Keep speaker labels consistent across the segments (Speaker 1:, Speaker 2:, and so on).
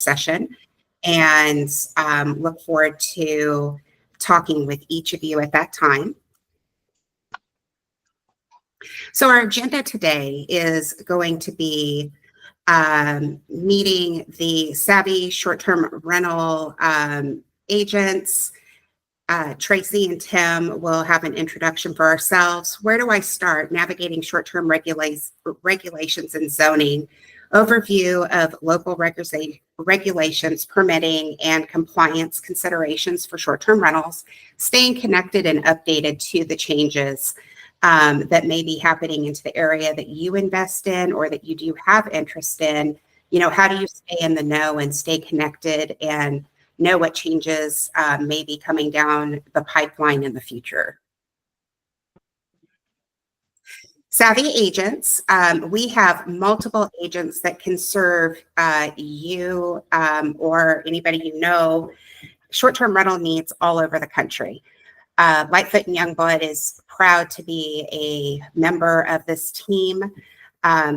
Speaker 1: session, and look forward to talking with each of you at that time. So our agenda today is going to be meeting the savvy short-term rental agents. Tracey and Tim will have an introduction for ourselves. Where do I start? Navigating short-term regulations and zoning, overview of local regulations, permitting, and compliance considerations for short-term rentals, staying connected and updated to the changes that may be happening into the area that you invest in or that you do have interest in. How do you stay in the know and stay connected and know what changes may be coming down the pipeline in the future? Savvy agents. We have multiple agents that can serve you or anybody you know short-term rental needs all over the country. Lightfoot and Youngblood is proud to be a member of this team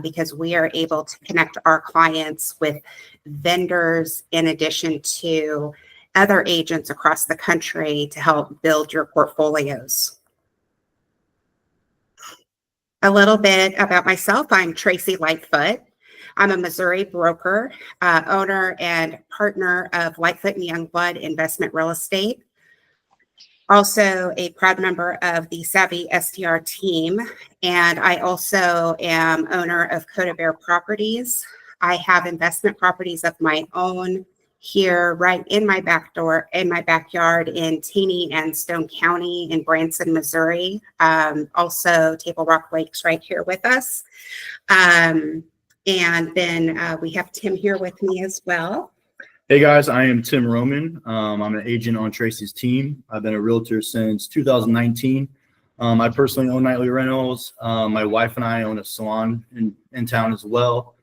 Speaker 1: because we are able to connect our clients with vendors in addition to other agents across the country to help build your portfolios. A little bit about myself. I'm Tracey Lightfoot. I'm a Missouri broker, owner and partner of Lightfoot and Youngblood Investment Real Estate. Also a proud member of the Savvy STR team. And I also am owner of Coda Bear Properties. I have investment properties of my own here right in my backyard in Taney and Stone County in Branson, Missouri. Also Table Rock Lakes right here with us. And then we have Tim here with me as well.
Speaker 2: Hey guys, I am Tim Rohman. I'm an agent on Tracey's team. I've been a realtor since 2019. I personally own nightly rentals. My wife and I own a salon in town as well.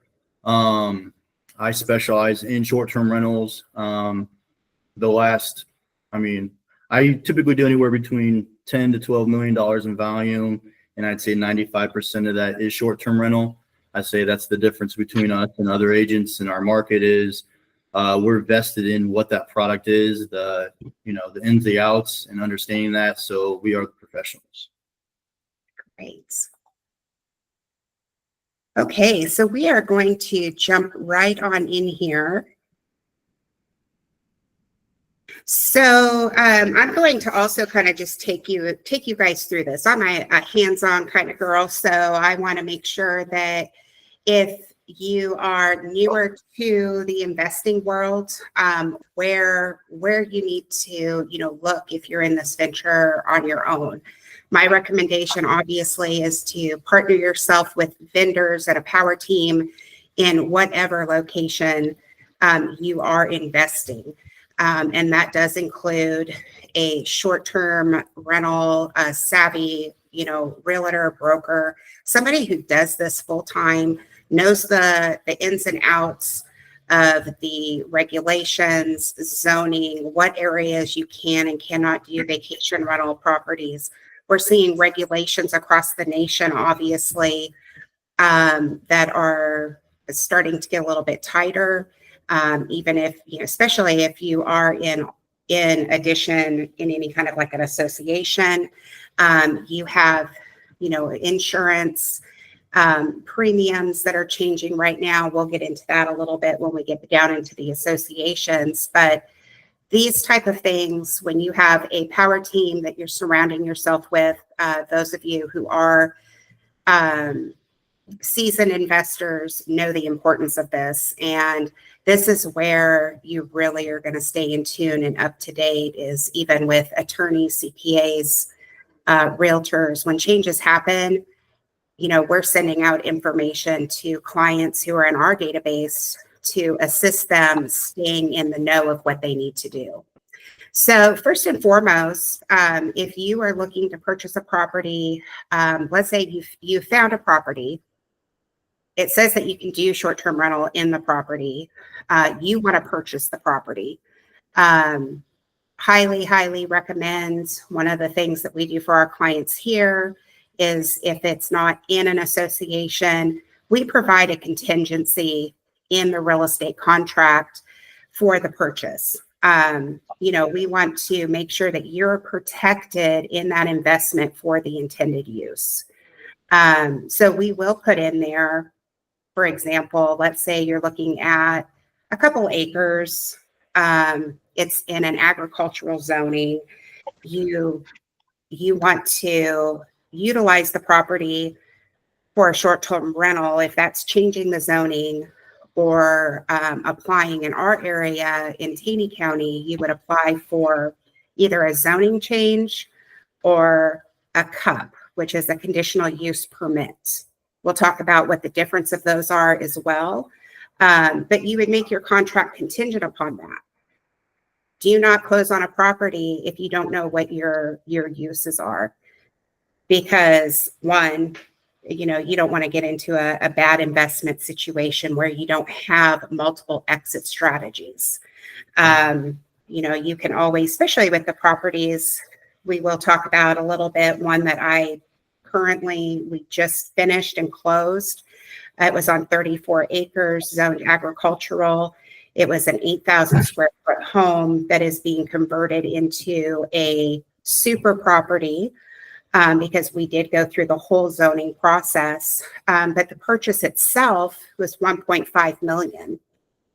Speaker 2: I specialize in short-term rentals. I typically do anywhere between $10 to $12 million in volume, and I'd say 95% of that is short-term rental. I say that's the difference between us and other agents in our market is we're vested in what that product is, the ins, the outs, and understanding that. So we are the professionals.
Speaker 1: Great. Okay, so we are going to jump right on in here. So I'm going to also kind of just take you guys through this. I'm a hands-on kind of girl, so I want to make sure that if you are newer to the investing world, where you need to look if you're in this venture on your own. My recommendation obviously is to partner yourself with vendors and a power team in whatever location you are investing. And that does include a short-term rental, a savvy, realtor, broker, somebody who does this full-time, knows the ins and outs of the regulations, zoning, what areas you can and cannot do vacation rental properties. We're seeing regulations across the nation, obviously, that are starting to get a little bit tighter. Even if, especially if you are in addition in any kind of like an association, you have, insurance premiums that are changing right now. We'll get into that a little bit when we get down into the associations, but these type of things, when you have a power team that you're surrounding yourself with, those of you who are seasoned investors know the importance of this. And this is where you really are going to stay in tune and up to date is even with attorneys, CPAs, realtors. When changes happen, we're sending out information to clients who are in our database to assist them staying in the know of what they need to do. So first and foremost, if you are looking to purchase a property, let's say you found a property. It says that you can do short-term rental in the property. You want to purchase the property. Highly, highly recommend. One of the things that we do for our clients here is if it's not in an association, we provide a contingency in the real estate contract for the purchase. We want to make sure that you're protected in that investment for the intended use. So we will put in there, for example, let's say you're looking at a couple acres. It's in an agricultural zoning. You want to utilize the property for a short-term rental. If that's changing the zoning or applying in our area in Taney County, you would apply for either a zoning change or a CUP, which is a conditional use permit. We'll talk about what the difference of those are as well. But you would make your contract contingent upon that. Do not close on a property if you don't know what your uses are. Because one, you don't want to get into a bad investment situation where you don't have multiple exit strategies. You can always, especially with the properties, we will talk about a little bit, one that we just finished and closed. It was on 34 acres, zoned agricultural. It was an 8,000 square foot home that is being converted into a super property. Because we did go through the whole zoning process, but the purchase itself was $1.5 million.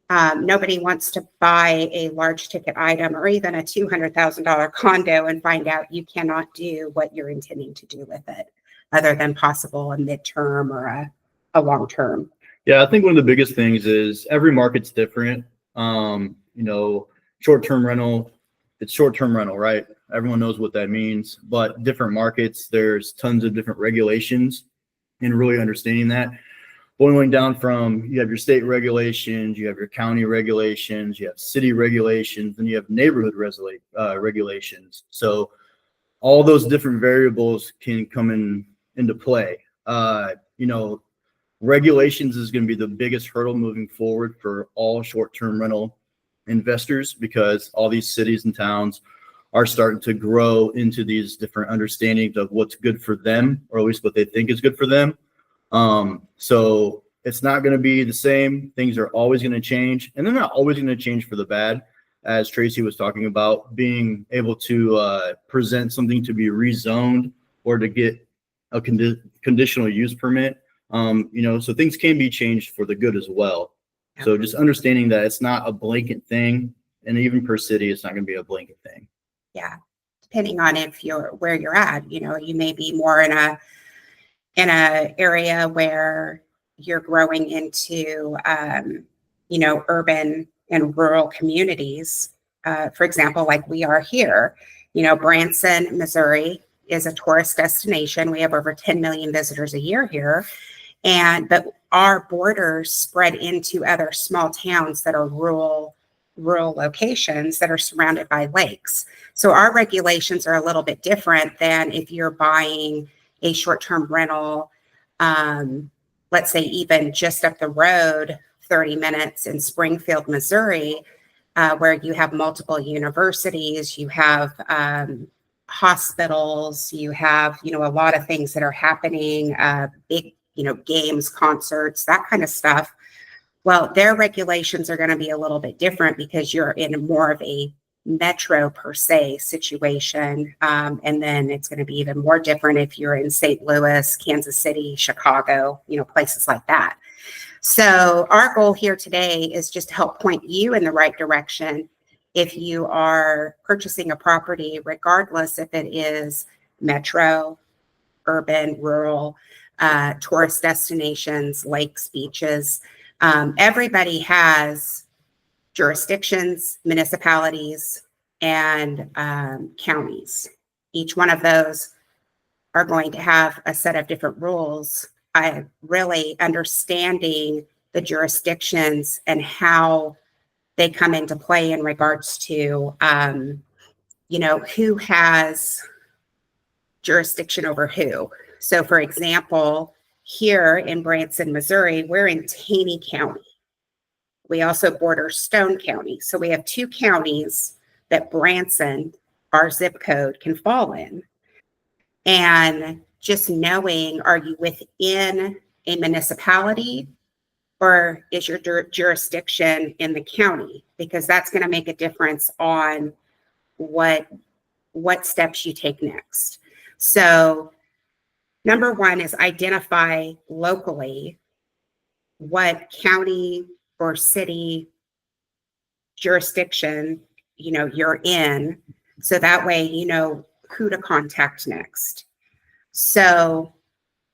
Speaker 1: Nobody wants to buy a large ticket item or even a $200,000 condo and find out you cannot do what you're intending to do with it, other than possible a midterm or a long term.
Speaker 2: Yeah, I think one of the biggest things is every market's different. Short-term rental, it's short-term rental, right? Everyone knows what that means, but different markets, there's tons of different regulations, and really understanding that. Boiling down from, you have your state regulations, you have your county regulations, you have city regulations, and you have neighborhood regulations. So all those different variables can come into play. Regulations is going to be the biggest hurdle moving forward for all short-term rental investors, because all these cities and towns are starting to grow into these different understandings of what's good for them, or at least what they think is good for them. So it's not going to be the same. Things are always going to change, and they're not always going to change for the bad. As Tracey was talking about, being able to present something to be rezoned or to get a conditional use permit. So things can be changed for the good as well. So just understanding that it's not a blanket thing, and even per city, it's not going to be a blanket thing.
Speaker 1: Yeah, depending on where you're at, you may be more in a area where you're growing into, urban and rural communities. For example, like we are here, Branson, Missouri is a tourist destination. We have over 10 million visitors a year here. But our borders spread into other small towns that are rural locations that are surrounded by lakes. So our regulations are a little bit different than if you're buying a short-term rental, let's say even just up the road, 30 minutes in Springfield, Missouri, where you have multiple universities, you have hospitals, you have, a lot of things that are happening, big, games, concerts, that kind of stuff. Well, their regulations are going to be a little bit different because you're in more of a metro per se situation. And then it's going to be even more different if you're in St. Louis, Kansas City, Chicago, places like that. So our goal here today is just to help point you in the right direction if you are purchasing a property, regardless if it is metro, urban, rural, tourist destinations, lakes, beaches. Everybody has jurisdictions, municipalities, and counties. Each one of those are going to have a set of different rules. Really understanding the jurisdictions and how they come into play in regards to, who has jurisdiction over who. So, for example, here in Branson, Missouri, we're in Taney County. We also border Stone County. So we have two counties that Branson, our zip code, can fall in. And just knowing, are you within a municipality or is your jurisdiction in the county? Because that's going to make a difference on what steps you take next. So number one is identify locally what county or city jurisdiction you're in, so that way you know who to contact next. So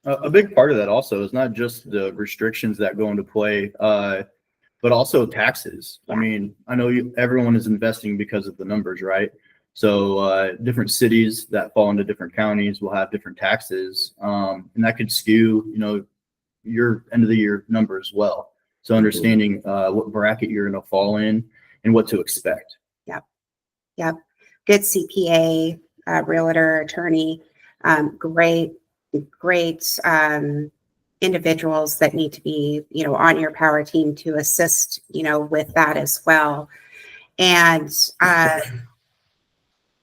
Speaker 2: a big part of that also is not just the restrictions that go into play, but also taxes. I mean, I know everyone is investing because of the numbers, right? So different cities that fall into different counties will have different taxes, and that could skew, your end of the year number as well. So understanding what bracket you're going to fall in and what to expect.
Speaker 1: Yep. Good CPA, realtor, attorney, great individuals that need to be, on your power team to assist, with that as well. And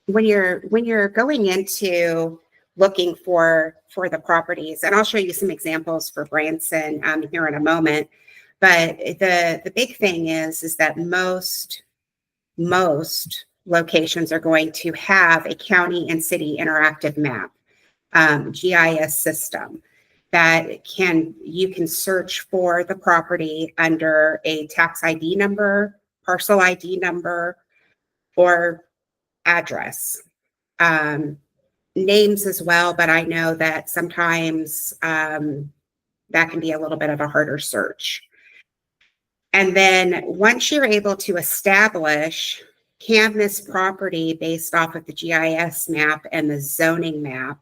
Speaker 1: when you're going into looking for the properties, and I'll show you some examples for Branson here in a moment. But the big thing is that most locations are going to have a county and city interactive map, GIS system that you can search for the property under a tax ID number, parcel ID number, or address. Names as well, but I know that sometimes that can be a little bit of a harder search. And then once you're able to establish, can this property based off of the GIS map and the zoning map,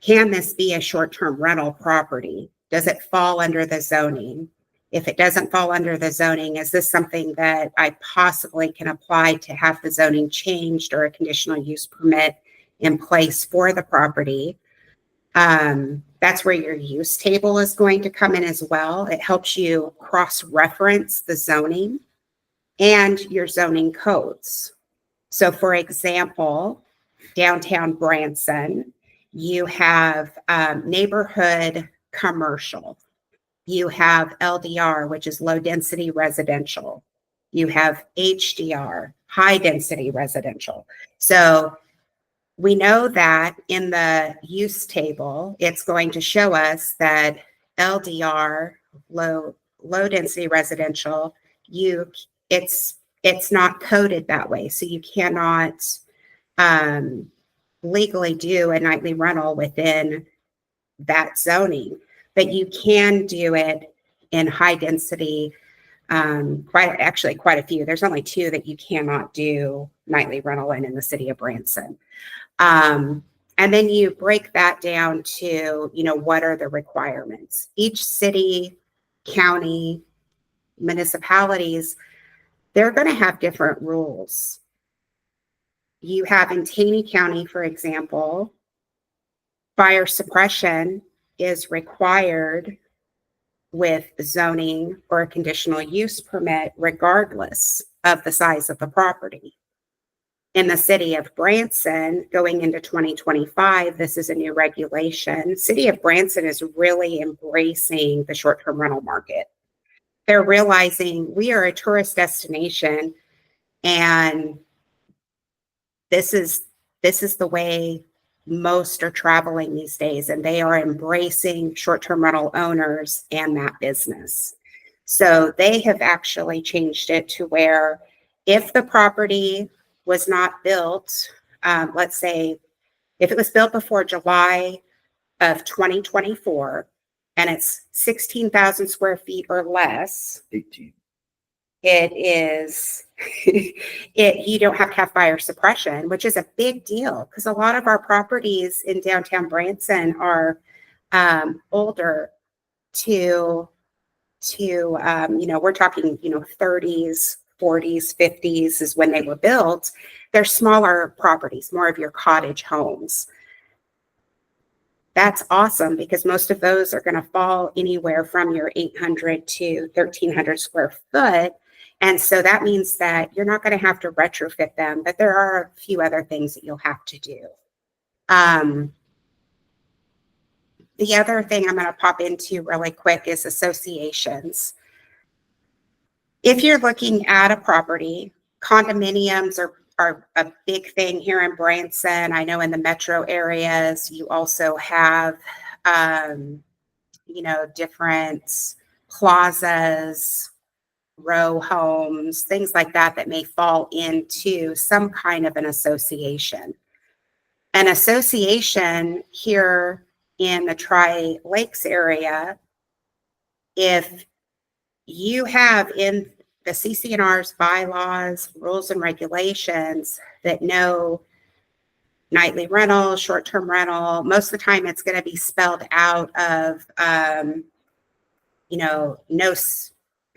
Speaker 1: can this be a short-term rental property? Does it fall under the zoning? If it doesn't fall under the zoning, is this something that I possibly can apply to have the zoning changed or a conditional use permit in place for the property? That's where your use table is going to come in as well. It helps you cross-reference the zoning and your zoning codes. So for example, downtown Branson, you have neighborhood commercial. You have LDR, which is low density residential. You have HDR, high density residential. So we know that in the use table, it's going to show us that LDR, low density residential, it's not coded that way. So you cannot legally do a nightly rental within that zoning, but you can do it in high density. Quite a few. There's only 2 that you cannot do nightly rental in the city of Branson. And then you break that down to, what are the requirements? Each city, county, municipalities, they're going to have different rules. You have in Taney County, for example, fire suppression is required with zoning or a conditional use permit, regardless of the size of the property. In the city of Branson, going into 2025, this is a new regulation. City of Branson is really embracing the short-term rental market. They're realizing we are a tourist destination, and this is the way most are traveling these days, and they are embracing short-term rental owners and that business. So they have actually changed it to where if the property was not built, let's say if it was built before July of 2024 and it's 16,000 square feet or less,
Speaker 2: 18.
Speaker 1: It is, you don't have to have fire suppression, which is a big deal because a lot of our properties in downtown Branson are older to we're talking, 30s, 40s, 50s is when they were built. They're smaller properties, more of your cottage homes. That's awesome because most of those are going to fall anywhere from your 800 to 1,300 square foot. And so that means that you're not going to have to retrofit them, but there are a few other things that you'll have to do. The other thing I'm going to pop into really quick is associations. If you're looking at a property, condominiums are a big thing here in Branson. I know in the metro areas, you also have, different plazas, row homes, things like that that may fall into some kind of an association. An association here in the Tri-Lakes area, if you have in the CCNR's bylaws, rules and regulations that no nightly rental, short-term rental, most of the time it's going to be spelled out of,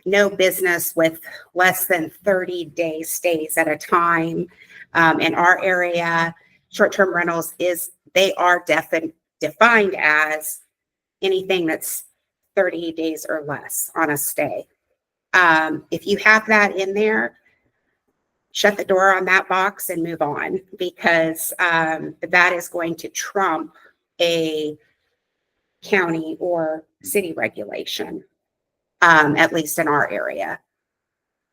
Speaker 1: no business with less than 30-day stays at a time. In our area, short-term rentals they are defined as anything that's 30 days or less on a stay. If you have that in there, shut the door on that box and move on, because that is going to trump a county or city regulation, at least in our area.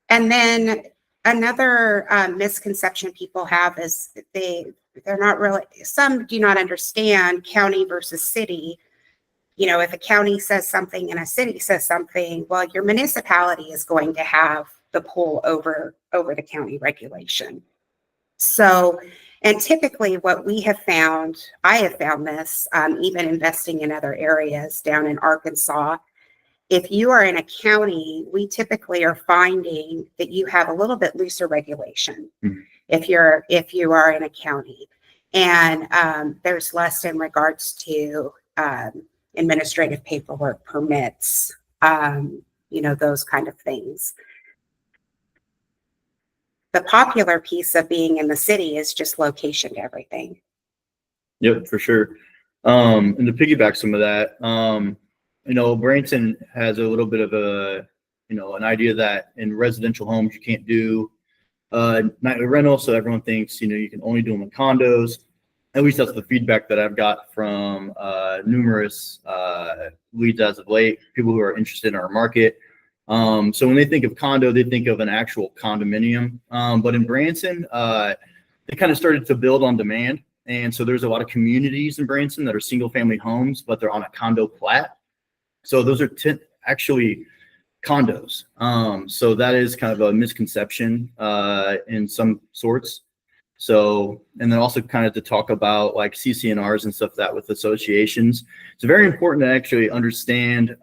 Speaker 1: And then another misconception people have is they're not really, some do not understand county versus city. If a county says something and a city says something, well, your municipality is going to have the pull over the county regulation. So, and typically what we have found, I have found this, even investing in other areas down in Arkansas, if you are in a county, we typically are finding that you have a little bit looser regulation. Mm-hmm. if you are in a county, and there's less in regards to administrative paperwork, permits, those kind of things. The popular piece of being in the city is just location to everything.
Speaker 2: Yep, for sure. And to piggyback some of that, Branson has a little bit of an idea that in residential homes you can't do nightly rental, so everyone thinks you can only do them in condos. At least that's the feedback that I've got from numerous leads as of late, people who are interested in our market. So when they think of condo, they think of an actual condominium. But in Branson, they kind of started to build on demand. And so there's a lot of communities in Branson that are single family homes, but they're on a condo plat. So those are actually condos. So that is kind of a misconception in some sorts. So, and then also kind of to talk about like CCNRs and stuff that with associations, it's very important to actually understand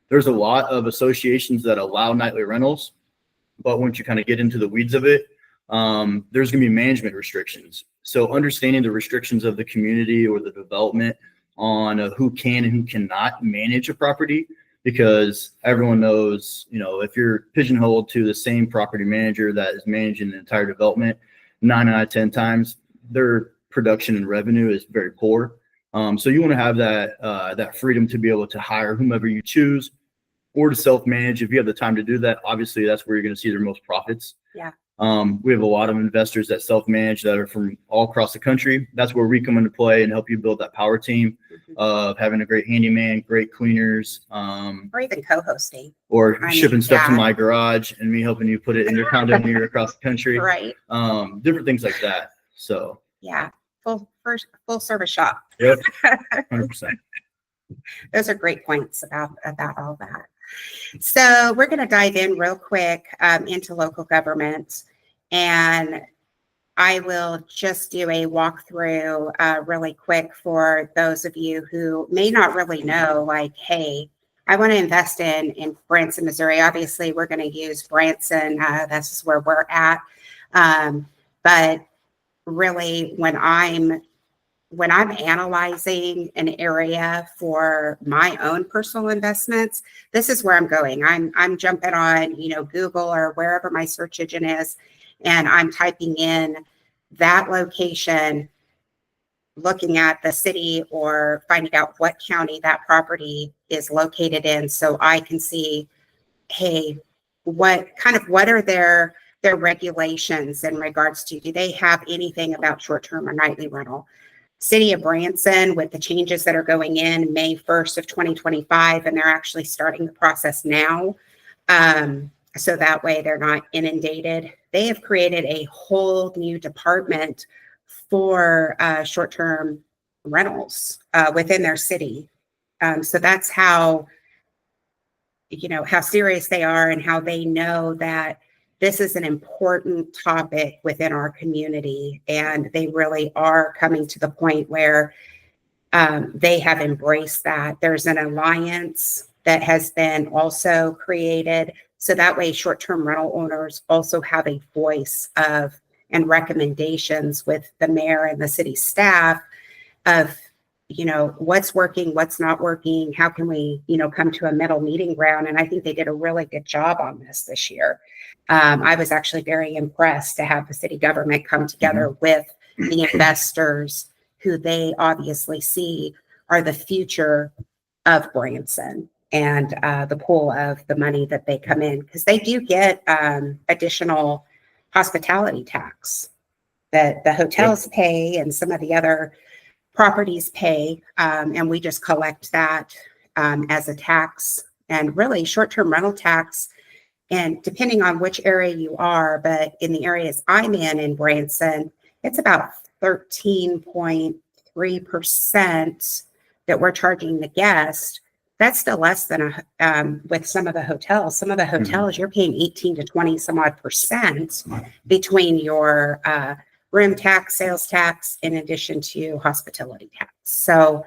Speaker 2: there's a lot of associations that allow nightly rentals, but once you kind of get into the weeds of it, there's going to be management restrictions. So understanding the restrictions of the community or the development on who can and who cannot manage a property, because everyone knows, if you're pigeonholed to the same property manager that is managing the entire development, 9 out of 10 times their production and revenue is very poor. So you want to have that freedom to be able to hire whomever you choose, or to self-manage. If you have the time to do that, obviously that's where you're going to see their most profits.
Speaker 1: Yeah.
Speaker 2: We have a lot of investors that self-manage that are from all across the country. That's where we come into play and help you build that power team of having a great handyman, great cleaners,
Speaker 1: or even co-hosting,
Speaker 2: or shipping stuff to my garage and me helping you put it in your condo near across the country.
Speaker 1: Right.
Speaker 2: Different things like that. So
Speaker 1: yeah, full service shop.
Speaker 2: Yep. 100%.
Speaker 1: Those are great points about all that. So we're going to dive in real quick into local government, and I will just do a walkthrough really quick for those of you who may not really know, like, hey, I want to invest in Branson, Missouri. Obviously, we're going to use Branson. This is where we're at. But really, when I'm analyzing an area for my own personal investments, this is where I'm going. I'm jumping on, Google or wherever my search engine is, and I'm typing in that location, looking at the city or finding out what county that property is located in, so I can see, hey, what are their regulations in regards to, do they have anything about short-term or nightly rental? City of Branson, with the changes that are going in May 1st of 2025, and they're actually starting the process now. So that way they're not inundated. They have created a whole new department for short-term rentals within their city. So that's how, how serious they are and how they know that this is an important topic within our community. And they really are coming to the point where they have embraced that. There's an alliance that has been also created. So that way short-term rental owners also have a voice of and recommendations with the mayor and the city staff of, what's working, what's not working, how can we, come to a middle meeting ground. And I think they did a really good job on this year. I was actually very impressed to have the city government come together with the investors who they obviously see are the future of Branson and the pool of the money that they come in, because they do get additional hospitality tax that the hotels pay and some of the other properties pay, and we just collect that as a tax, and really short-term rental tax. And depending on which area you are, but in the areas I'm in Branson, it's about 13.3% that we're charging the guest. That's still less than with some of the hotels. Some of the hotels, you're paying 18 to 20 some odd percent between your room tax, sales tax, in addition to hospitality tax. So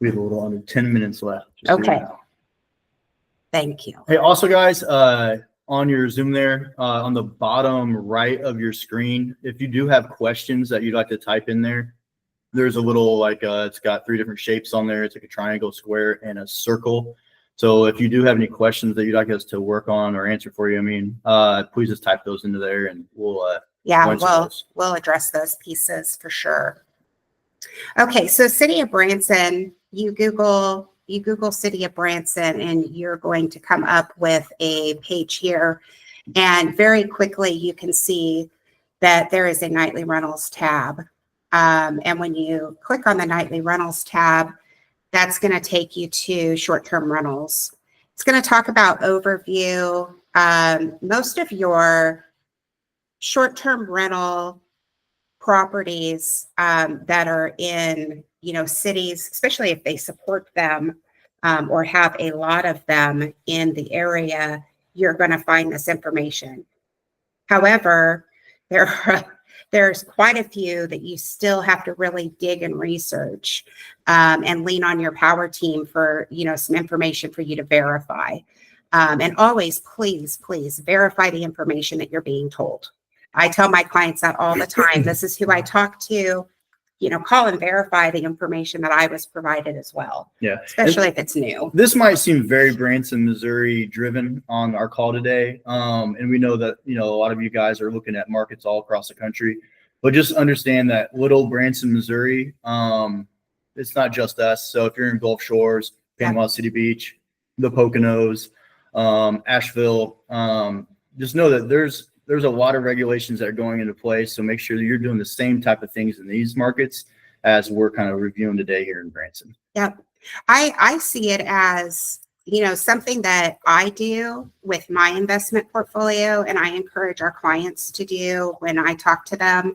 Speaker 2: We have a little under 10 minutes left.
Speaker 1: Okay. Thank you.
Speaker 2: Hey, also guys, on your Zoom there, on the bottom right of your screen, if you do have questions that you'd like to type in there, there's a little it's got 3 different shapes on there. It's like a triangle, square, and a circle. So if you do have any questions that you'd like us to work on or answer for you, please just type those into there and we'll
Speaker 1: we'll address those pieces for sure. Okay, so City of Branson, you Google City of Branson and you're going to come up with a page here. And very quickly you can see that there is a nightly rentals tab. And when you click on the nightly rentals tab, that's going to take you to short-term rentals. It's going to talk about overview. Most of your short-term rental properties that are in, cities, especially if they support them or have a lot of them in the area, you're going to find this information. However, there's quite a few that you still have to really dig and research and lean on your power team for, some information for you to verify. And always, please verify the information that you're being told. I tell my clients that all the time. This is who I talk to, call and verify the information that I was provided as well.
Speaker 2: Yeah.
Speaker 1: Especially if it's new.
Speaker 2: This might seem very Branson, Missouri driven on our call today. And we know that, a lot of you guys are looking at markets all across the country, but just understand that little Branson, Missouri, it's not just us. So if you're in Gulf Shores, Panama City Beach, the Poconos, Asheville, just know that there's a lot of regulations that are going into place. So make sure that you're doing the same type of things in these markets as we're kind of reviewing today here in Branson.
Speaker 1: Yep. I see it as, something that I do with my investment portfolio, and I encourage our clients to do when I talk to them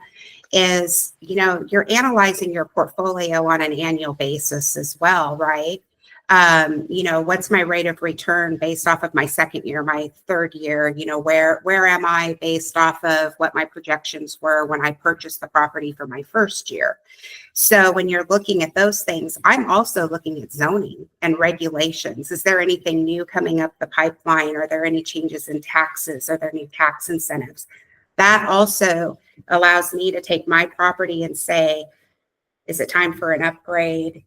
Speaker 1: is, you're analyzing your portfolio on an annual basis as well, right? What's my rate of return based off of my second year, my third year, where am I based off of what my projections were when I purchased the property for my first year. So when you're looking at those things, I'm also looking at zoning and regulations. Is there anything new coming up the pipeline? Are there any changes in taxes? Are there new tax incentives? That also allows me to take my property and say, is it time for an upgrade?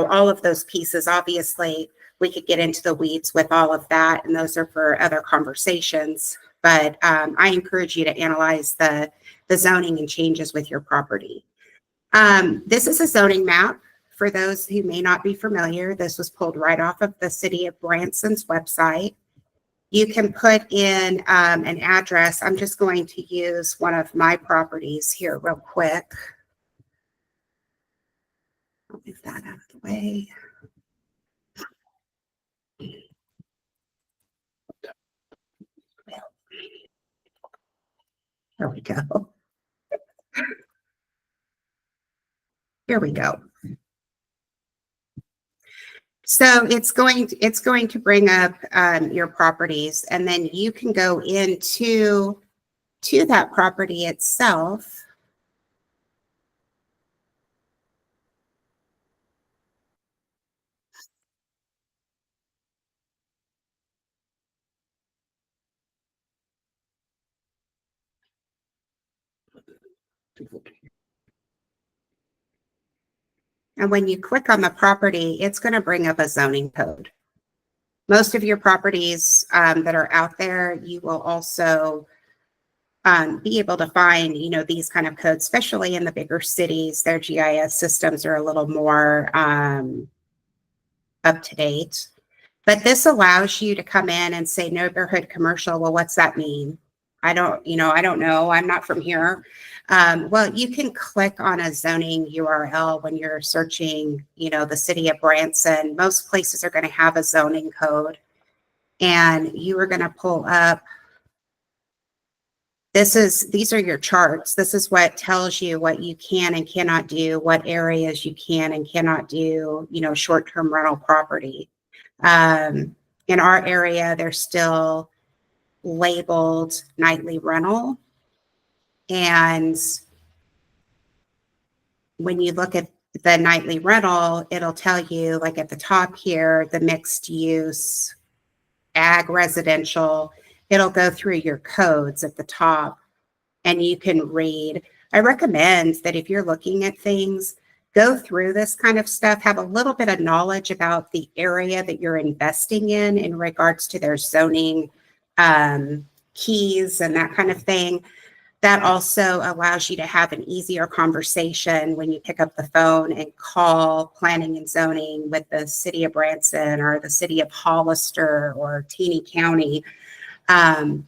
Speaker 1: All of those pieces. Obviously, we could get into the weeds with all of that, and those are for other conversations. But I encourage you to analyze the zoning and changes with your property. This is a zoning map. For those who may not be familiar, this was pulled right off of the City of Branson's website. You can put in an address. I'm just going to use one of my properties here real quick. I'll move that out of the way. There we go. Here we go. So it's going to bring up your properties, and then you can go into that property itself. And when you click on the property, it's going to bring up a zoning code. Most of your properties that are out there, you will also be able to find, these kind of codes, especially in the bigger cities. Their GIS systems are a little more up to date. But this allows you to come in and say neighborhood commercial. Well, what's that mean? I don't know. I'm not from here. Well, you can click on a zoning URL when you're searching, the city of Branson. Most places are going to have a zoning code, and you are going to pull up. These are your charts. This is what tells you what you can and cannot do, what areas you can and cannot do, short-term rental property. In our area, they're still labeled nightly rental. And when you look at the nightly rental, it'll tell you, like at the top here, the mixed use, ag residential. It'll go through your codes at the top, and you can read. I recommend that if you're looking at things, go through this kind of stuff, have a little bit of knowledge about the area that you're investing in regards to their zoning keys and that kind of thing. That also allows you to have an easier conversation when you pick up the phone and call planning and zoning with the city of Branson or the city of Hollister or Taney County.
Speaker 2: So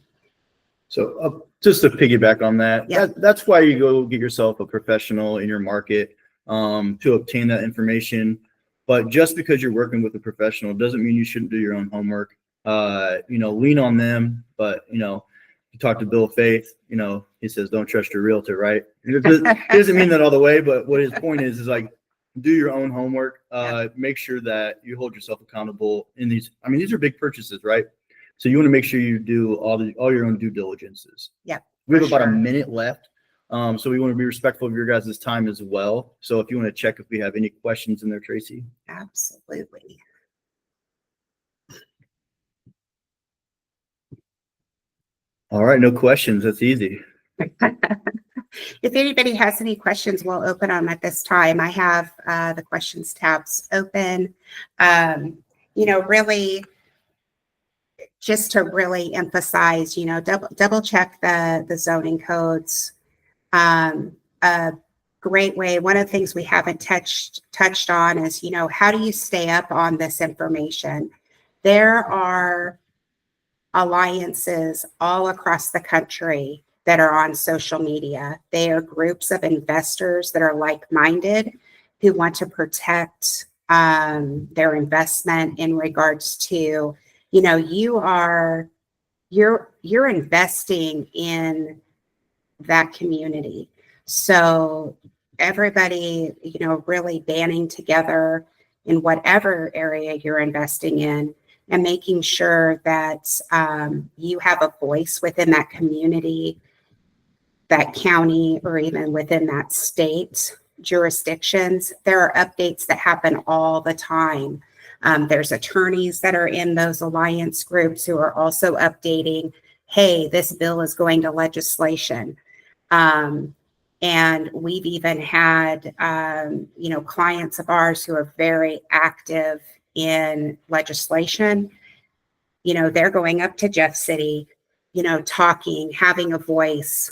Speaker 2: just to piggyback on that, that's why you go get yourself a professional in your market to obtain that information. But just because you're working with a professional doesn't mean you shouldn't do your own homework. Lean on them, but you talk to Bill Faith, he says, don't trust your realtor, right? It doesn't mean that all the way, but what his point is like, do your own homework, make sure that you hold yourself accountable in these. I mean, these are big purchases, right? So you want to make sure you do all your own due diligences.
Speaker 1: Yeah.
Speaker 2: We have about a minute left. So we want to be respectful of your guys' time as well. So if you want to check if we have any questions in there, Tracey.
Speaker 1: Absolutely.
Speaker 2: All right, no questions. That's easy.
Speaker 1: If anybody has any questions, we'll open them at this time. I have the questions tabs open. Really, just to really emphasize, double check the zoning codes. A great way. One of the things we haven't touched on is, how do you stay up on this information? There are alliances all across the country that are on social media. They are groups of investors that are like-minded who want to protect their investment in regards to, you're investing in that community. So everybody, really banding together in whatever area you're investing in, and making sure that you have a voice within that community, that county, or even within that state jurisdictions. There are updates that happen all the time. There's attorneys that are in those alliance groups who are also updating, hey, this bill is going to legislation. And we've even had, clients of ours who are very active in legislation. They're going up to Jeff City, talking, having a voice.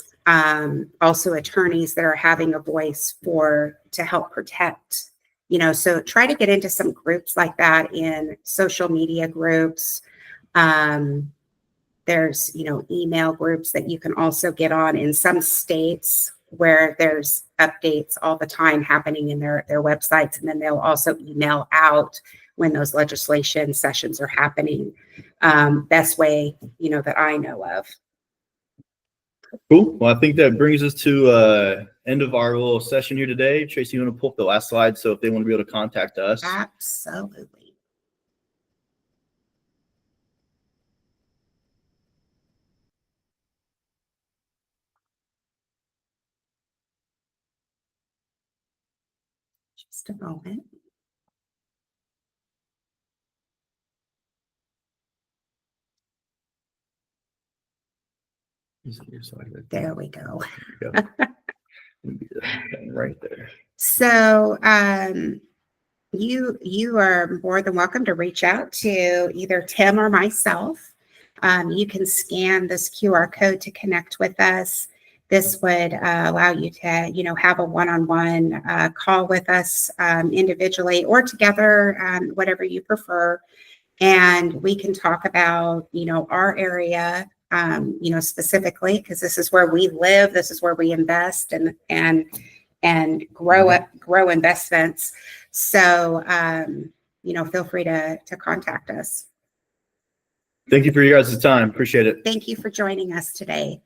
Speaker 1: Also attorneys that are having a voice to help protect, so try to get into some groups like that in social media groups. There's, email groups that you can also get on in some states where there's updates all the time happening in their websites. And then they'll also email out when those legislation sessions are happening. Best way, that I know of.
Speaker 2: Cool. Well, I think that brings us to end of our little session here today. Tracey, you want to pull up the last slide so if they want to be able to contact us?
Speaker 1: Absolutely. Just a moment. There we go.
Speaker 2: Right there.
Speaker 1: So you are more than welcome to reach out to either Tim or myself. You can scan this QR code to connect with us. This would allow you to, have a one-on-one call with us individually or together, whatever you prefer. And we can talk about, our area, specifically, because this is where we live. This is where we invest and grow investments. So, feel free to contact us.
Speaker 2: Thank you for your guys' time. Appreciate it.
Speaker 1: Thank you for joining us today.